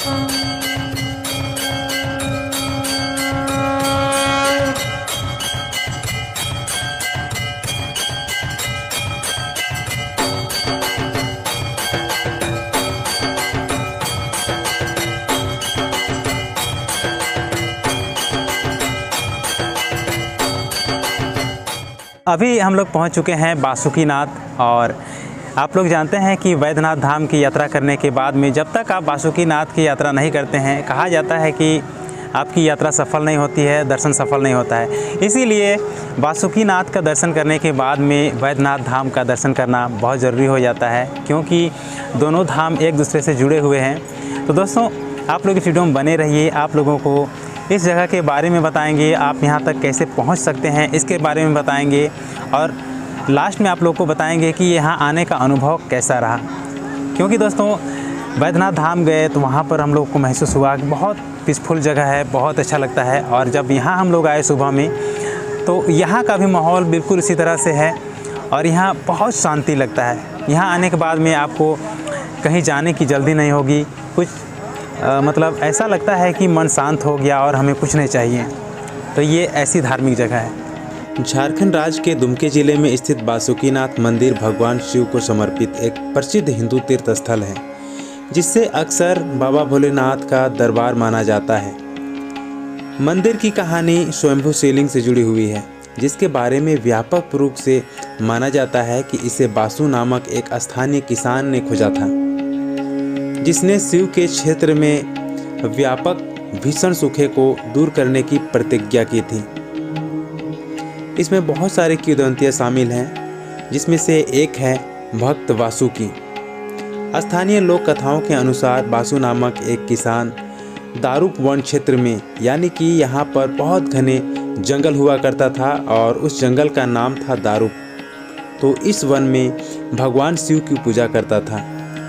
अभी हम लोग पहुंच चुके हैं बासुकीनाथ। और आप लोग जानते हैं कि वैद्यनाथ धाम की यात्रा करने के बाद में जब तक आप बासुकीनाथ की यात्रा नहीं करते हैं, कहा जाता है कि आपकी यात्रा सफल नहीं होती है, दर्शन सफल नहीं होता है। इसीलिए बासुकीनाथ का दर्शन करने के बाद में वैद्यनाथ धाम का दर्शन करना बहुत ज़रूरी हो जाता है, क्योंकि दोनों धाम एक दूसरे से जुड़े हुए हैं। तो दोस्तों, आप लोग इस वीडियो में बने रहिए। आप लोगों को इस जगह के बारे में बताएंगे, आप यहाँ तक कैसे पहुँच सकते हैं इसके बारे में बताएंगे, और लास्ट में आप लोग को बताएंगे कि यहाँ आने का अनुभव कैसा रहा। क्योंकि दोस्तों, वैद्यनाथ धाम गए तो वहाँ पर हम लोग को महसूस हुआ कि बहुत पीसफुल जगह है, बहुत अच्छा लगता है। और जब यहाँ हम लोग आए सुबह में, तो यहाँ का भी माहौल बिल्कुल इसी तरह से है और यहाँ बहुत शांति लगता है। यहाँ आने के बाद में आपको कहीं जाने की जल्दी नहीं होगी, कुछ मतलब ऐसा लगता है कि मन शांत हो गया और हमें कुछ नहीं चाहिए। तो ये ऐसी धार्मिक जगह है। झारखंड राज्य के दुमके जिले में स्थित बासुकीनाथ मंदिर भगवान शिव को समर्पित एक प्रसिद्ध हिंदू तीर्थ स्थल है, जिससे अक्सर बाबा भोलेनाथ का दरबार माना जाता है। मंदिर की कहानी स्वयंभू शिवलिंग से जुड़ी हुई है, जिसके बारे में व्यापक रूप से माना जाता है कि इसे बासु नामक एक स्थानीय किसान ने खोजा था, जिसने शिव के क्षेत्र में व्यापक भीषण सूखे को दूर करने की प्रतिज्ञा की थी। इसमें बहुत सारी किंवदंतियां शामिल हैं, जिसमें से एक है भक्त वासु की। स्थानीय लोक कथाओं के अनुसार बासु नामक एक किसान दारूक वन क्षेत्र में, यानी कि यहाँ पर बहुत घने जंगल हुआ करता था और उस जंगल का नाम था दारूक। तो इस वन में भगवान शिव की पूजा करता था।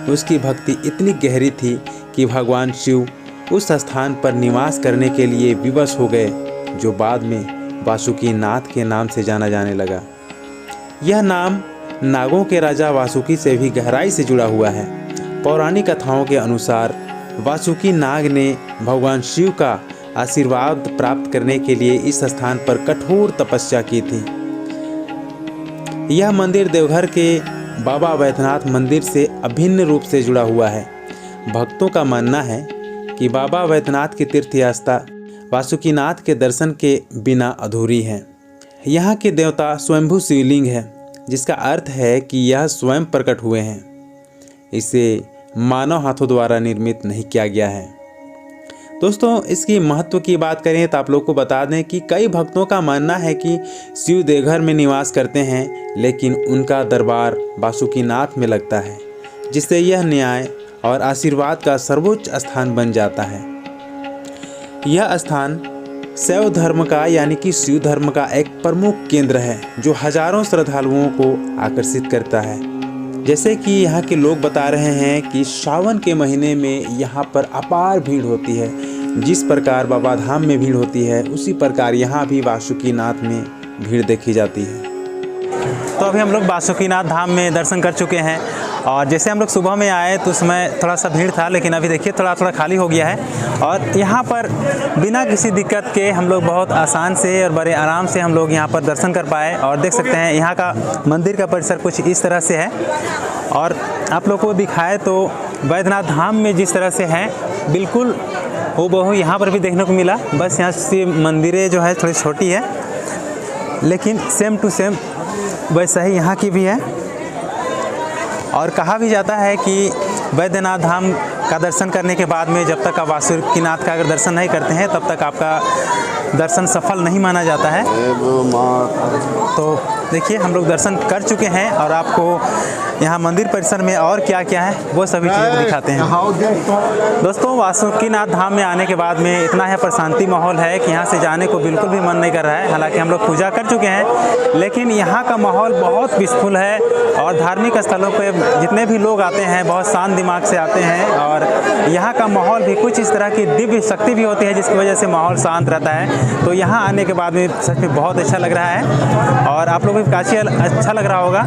उसकी भक्ति इतनी गहरी थी कि भगवान शिव उस स्थान पर निवास करने के लिए विवश हो गए, जो बाद में बासुकीनाथ के नाम से जाना जाने लगा। यह नाम नागों के राजा वासुकी से भी गहराई से जुड़ा हुआ है। पौराणिक कथाओं के अनुसार वासुकी नाग ने भगवान शिव का आशीर्वाद प्राप्त करने के लिए इस स्थान पर कठोर तपस्या की थी। यह मंदिर देवघर के बाबा वैद्यनाथ मंदिर से अभिन्न रूप से जुड़ा हुआ है। भक्तों का मानना है कि बाबा वैद्यनाथ की तीर्थ यात्रा वासुकीनाथ के दर्शन के बिना अधूरी है। यहाँ के देवता स्वयंभू शिवलिंग है, जिसका अर्थ है कि यह स्वयं प्रकट हुए हैं। इसे मानव हाथों द्वारा निर्मित नहीं किया गया है। दोस्तों, इसकी महत्व की बात करें तो आप लोग को बता दें कि कई भक्तों का मानना है कि शिव देवघर में निवास करते हैं, लेकिन उनका दरबार बासुकीनाथ में लगता है, जिससे यह न्याय और आशीर्वाद का सर्वोच्च स्थान बन जाता है। यह स्थान शैव धर्म का, यानी कि शिव धर्म का एक प्रमुख केंद्र है, जो हजारों श्रद्धालुओं को आकर्षित करता है। जैसे कि यहाँ के लोग बता रहे हैं कि सावन के महीने में यहाँ पर अपार भीड़ होती है। जिस प्रकार बाबा धाम में भीड़ होती है, उसी प्रकार यहाँ भी बासुकीनाथ में भीड़ देखी जाती है। तो अभी हम लोग बासुकीनाथ धाम में दर्शन कर चुके हैं, और जैसे हम लोग सुबह में आए तो उसमें थोड़ा सा भीड़ था, लेकिन अभी देखिए थोड़ा थोड़ा खाली हो गया है। और यहाँ पर बिना किसी दिक्कत के हम लोग बहुत आसान से और बड़े आराम से हम लोग यहाँ पर दर्शन कर पाए। और देख सकते हैं यहाँ का मंदिर का परिसर कुछ इस तरह से है। और आप लोग को दिखाए तो वैद्यनाथ धाम में जिस तरह से है, बिल्कुल हूबहू यहाँ पर भी देखने को मिला। बस यहाँ से मंदिरें जो है थोड़ी छोटी है, लेकिन सेम टू सेम वैसा ही यहाँ की भी है। और कहा भी जाता है कि वैद्यनाथ धाम का दर्शन करने के बाद में जब तक आप बासुकीनाथ का अगर दर्शन नहीं करते हैं, तब तक आपका दर्शन सफल नहीं माना जाता है। तो देखिए, हम लोग दर्शन कर चुके हैं और आपको यहाँ मंदिर परिसर में और क्या क्या है वो सभी चीज़ें दिखाते हैं। दोस्तों, बासुकीनाथ धाम में आने के बाद में इतना है प्रशांति माहौल है कि यहाँ से जाने को बिल्कुल भी मन नहीं कर रहा है। हालांकि हम लोग पूजा कर चुके हैं, लेकिन यहाँ का माहौल बहुत पीसफुल है। और धार्मिक स्थलों पर जितने भी लोग आते हैं, बहुत शांत दिमाग से आते हैं। और यहाँ का माहौल भी कुछ इस तरह की दिव्य शक्ति भी होती है, जिसकी वजह से माहौल शांत रहता है। तो यहाँ आने के बाद में सच में बहुत अच्छा लग रहा है। और आप लोग भी भी काफ़ी अच्छा लग रहा होगा।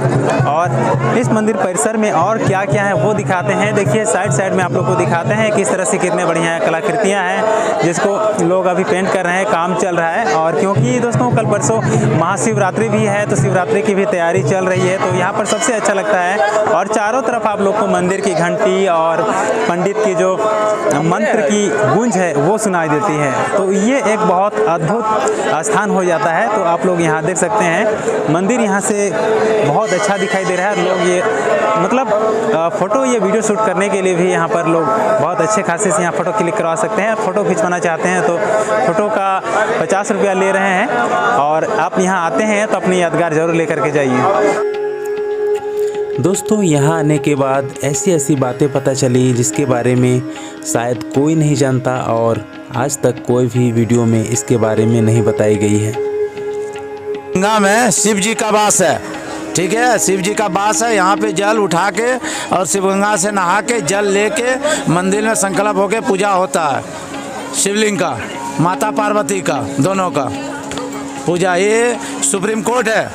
और इस मंदिर परिसर में और क्या क्या है वो दिखाते हैं। देखिए साइड साइड में आप लोग को दिखाते हैं किस तरह से कितने बढ़िया कलाकृतियाँ हैं जिसको लोग अभी पेंट कर रहे हैं, काम चल रहा है। और क्योंकि दोस्तों कल परसों महाशिवरात्रि भी है तो शिवरात्रि की भी तैयारी चल रही है, तो यहाँ पर सबसे अच्छा लगता है। और चारों तरफ आप लोग को मंदिर की घंटी और पंडित की जो मंत्र की गूंज है वो सुनाई देती है, तो ये एक बहुत अद्भुत स्थान हो जाता है। तो आप लोग यहाँ देख सकते हैं मंदिर यहाँ से बहुत अच्छा दिखाई दे रहा है। लोग ये मतलब फ़ोटो ये वीडियो शूट करने के लिए भी यहाँ पर लोग बहुत अच्छे खासे से यहाँ फ़ोटो क्लिक करवा सकते हैं। फ़ोटो खिंचवाना चाहते हैं तो फ़ोटो का 50 रुपया ले रहे हैं, और आप यहाँ आते हैं तो अपनी यादगार ज़रूर लेकर के जाइए। दोस्तों यहाँ आने के बाद ऐसी ऐसी बातें पता चली जिसके बारे में शायद कोई नहीं जानता और आज तक कोई भी वीडियो में इसके बारे में नहीं बताई गई है। गंगा में शिव जी का वास है, ठीक है, शिव जी का वास है। यहाँ पे जल उठा के और शिवगंगा से नहा के जल लेके मंदिर में संकल्प होके पूजा होता है। शिवलिंग का, माता पार्वती का, दोनों का पूजा। ये सुप्रीम कोर्ट है।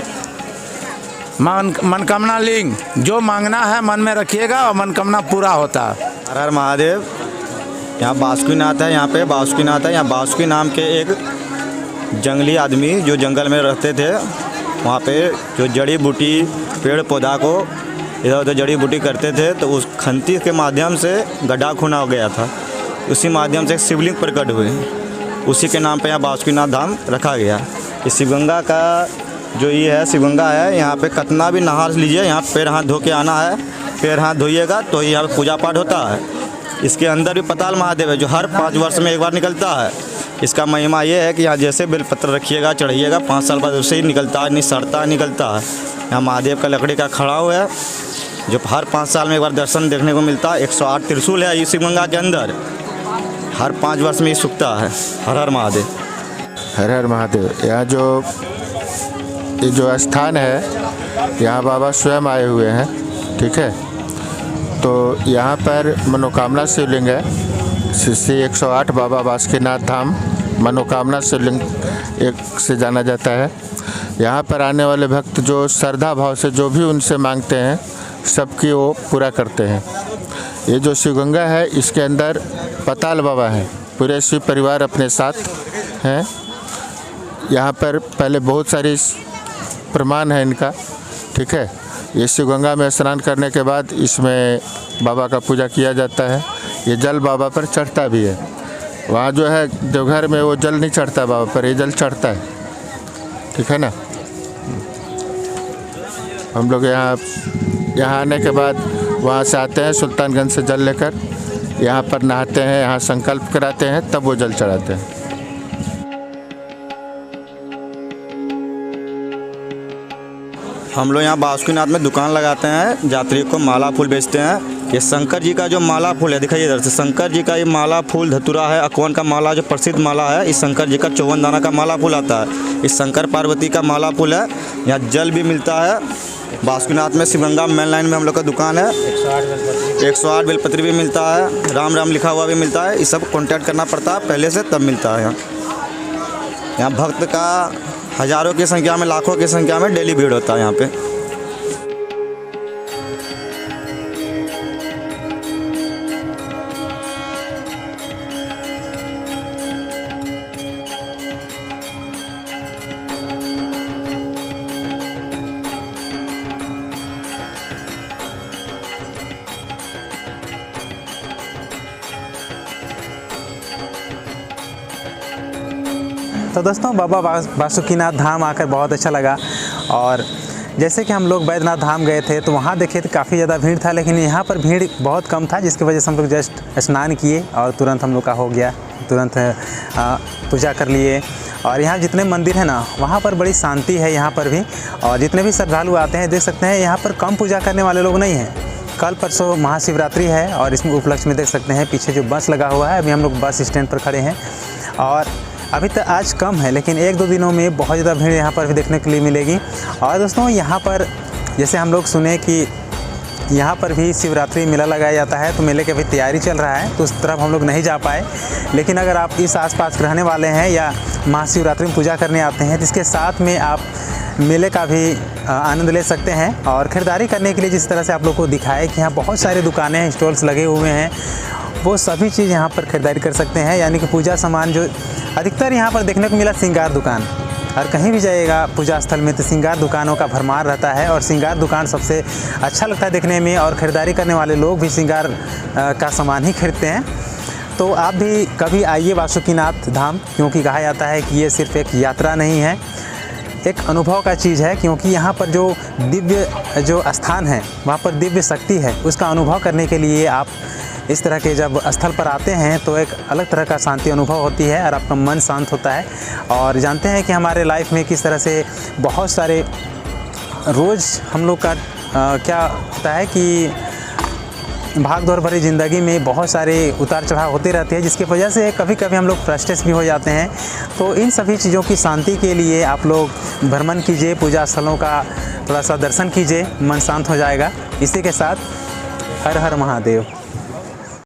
मनकामना लिंग, जो मांगना है मन में रखिएगा और मनकामना पूरा होता है। हर हर महादेव। यहाँ बासुकीनाथ है, यहाँ पे बासुकीनाथ है। यहाँ बासुकी नाम के एक जंगली आदमी जो जंगल में रहते थे, वहाँ पे जो जड़ी बूटी पेड़ पौधा को इधर उधर जड़ी बूटी करते थे, तो उस खंती के माध्यम से गड्ढा खुना हो गया था। उसी माध्यम से एक शिवलिंग प्रकट हुए, उसी के नाम पे यहाँ बासुकीनाथ धाम रखा गया। इस शिवगंगा का जो ये है शिवगंगा है, यहाँ पे कितना भी नहा लीजिए, यहाँ पैर हाथ धो के आना है। पैर हाथ धोइएगा तो यहाँ पे पूजा पाठ होता है। इसके अंदर भी पताल महादेव है जो हर 5 वर्ष में एक बार निकलता है। इसका महिमा ये है कि यहाँ जैसे बेलपत्र रखिएगा चढ़िएगा 5 साल बाद उससे ही निकलता है, नहीं सड़ता निकलता है। यहाँ महादेव का लकड़ी का खड़ा हुआ है जो हर 5 साल में एक बार दर्शन देखने को मिलता है। 108 त्रिशूल है इस शिवगंगा के अंदर, हर 5 वर्ष में ये सूखता है। हर हर महादेव। हर हर महादेव। यहाँ ये जो स्थान है यहाँ बाबा स्वयं आए हुए हैं, ठीक है। तो यहाँ पर मनोकामना शिवलिंग है। श्री 108 बाबा बासुकीनाथ धाम मनोकामना शिवलिंग एक से जाना जाता है। यहाँ पर आने वाले भक्त जो श्रद्धा भाव से जो भी उनसे मांगते हैं सबकी वो पूरा करते हैं। ये जो शिवगंगा है इसके अंदर पताल बाबा हैं, पूरे शिव परिवार अपने साथ हैं। यहाँ पर पहले बहुत सारी प्रमाण है इनका, ठीक है। ये शिवगंगा में स्नान करने के बाद इसमें बाबा का पूजा किया जाता है। ये जल बाबा पर चढ़ता भी है। वहाँ जो है देवघर में वो जल नहीं चढ़ता बाबा पर, ये जल चढ़ता है, ठीक है ना। हम लोग यहाँ आने के बाद वहाँ से आते हैं सुल्तानगंज से जल लेकर, यहाँ पर नहाते हैं, यहाँ संकल्प कराते हैं, तब वो जल चढ़ाते हैं। हम लोग यहाँ बासुकीनाथ में दुकान लगाते हैं, यात्री को माला फूल बेचते हैं। ये शंकर जी का जो माला फूल है दिखाइए इधर से, शंकर जी का ये माला फूल धतूरा है। अकवन का माला जो प्रसिद्ध माला है, इस शंकर जी का 54 दाना का माला फूल आता है। इस शंकर पार्वती का माला फूल है। यहाँ जल भी मिलता है। बासुकीनाथ में शिवगंगा मेन लाइन में हम लोग का दुकान है। 108 बेलपत्री भी मिलता है, राम राम लिखा हुआ भी मिलता है। ये सब कॉन्टैक्ट करना पड़ता है पहले से, तब मिलता है। यहाँ भक्त का हज़ारों की संख्या में, लाखों की संख्या में डेली भीड़ होता है यहाँ पे। तो दोस्तों बाबा बासुकीनाथ धाम आकर बहुत अच्छा लगा। और जैसे कि हम लोग बैद्यनाथ धाम गए थे तो वहाँ देखे तो काफ़ी ज़्यादा भीड़ था, लेकिन यहाँ पर भीड़ बहुत कम था, जिसकी वजह से हम लोग जस्ट स्नान किए और तुरंत हम लोग का हो गया, तुरंत पूजा कर लिए। और यहाँ जितने मंदिर हैं ना वहाँ पर बड़ी शांति है यहाँ पर भी। और जितने भी श्रद्धालु आते हैं देख सकते हैं यहाँ पर कम पूजा करने वाले लोग नहीं हैं। कल परसों महाशिवरात्रि है और इसमें उपलक्ष्य में देख सकते हैं पीछे जो बस लगा हुआ है। अभी हम लोग बस स्टैंड पर खड़े हैं और अभी तक आज कम है, लेकिन 1-2 दिनों में बहुत ज़्यादा भीड़ यहाँ पर भी देखने के लिए मिलेगी। और दोस्तों यहाँ पर जैसे हम लोग सुने कि यहाँ पर भी शिवरात्रि मेला लगाया जाता है, तो मेले की अभी तैयारी चल रहा है, तो उस तरफ हम लोग नहीं जा पाए। लेकिन अगर आप इस आसपास रहने वाले हैं या महाशिवरात्रि में पूजा करने आते हैं तो इसके साथ में आप मेले का भी आनंद ले सकते हैं। और ख़रीदारी करने के लिए जिस तरह से आप लोग को दिखाए कि यहाँ बहुत सारी दुकानें हैं, स्टॉल्स लगे हुए हैं, वो सभी चीज़ यहाँ पर ख़रीदारी कर सकते हैं। यानी कि पूजा सामान जो अधिकतर यहाँ पर देखने को मिला, श्रृंगार दुकान। और कहीं भी जाइएगा पूजा स्थल में तो श्रृंगार दुकानों का भरमार रहता है और श्रृंगार दुकान सबसे अच्छा लगता है देखने में, और ख़रीदारी करने वाले लोग भी श्रृंगार का सामान ही खरीदते हैं। तो आप भी कभी आइए बासुकीनाथ धाम, क्योंकि कहा जाता है कि ये सिर्फ एक यात्रा नहीं है, एक अनुभव का चीज़ है। क्योंकि यहाँ पर जो दिव्य जो स्थान है, वहाँ पर दिव्य शक्ति है, उसका अनुभव करने के लिए आप इस तरह के जब स्थल पर आते हैं तो एक अलग तरह का शांति अनुभव होती है और आपका मन शांत होता है। और जानते हैं कि हमारे लाइफ में किस तरह से बहुत सारे रोज़ हम लोग का क्या होता है कि भाग दौड़ भरी ज़िंदगी में बहुत सारे उतार चढ़ाव होते रहते हैं, जिसकी वजह से कभी कभी हम लोग फ्रस्ट्रेट भी हो जाते हैं। तो इन सभी चीज़ों की शांति के लिए आप लोग भ्रमण कीजिए, पूजा स्थलों का थोड़ा सा दर्शन कीजिए, मन शांत हो जाएगा। इसी के साथ हर हर महादेव।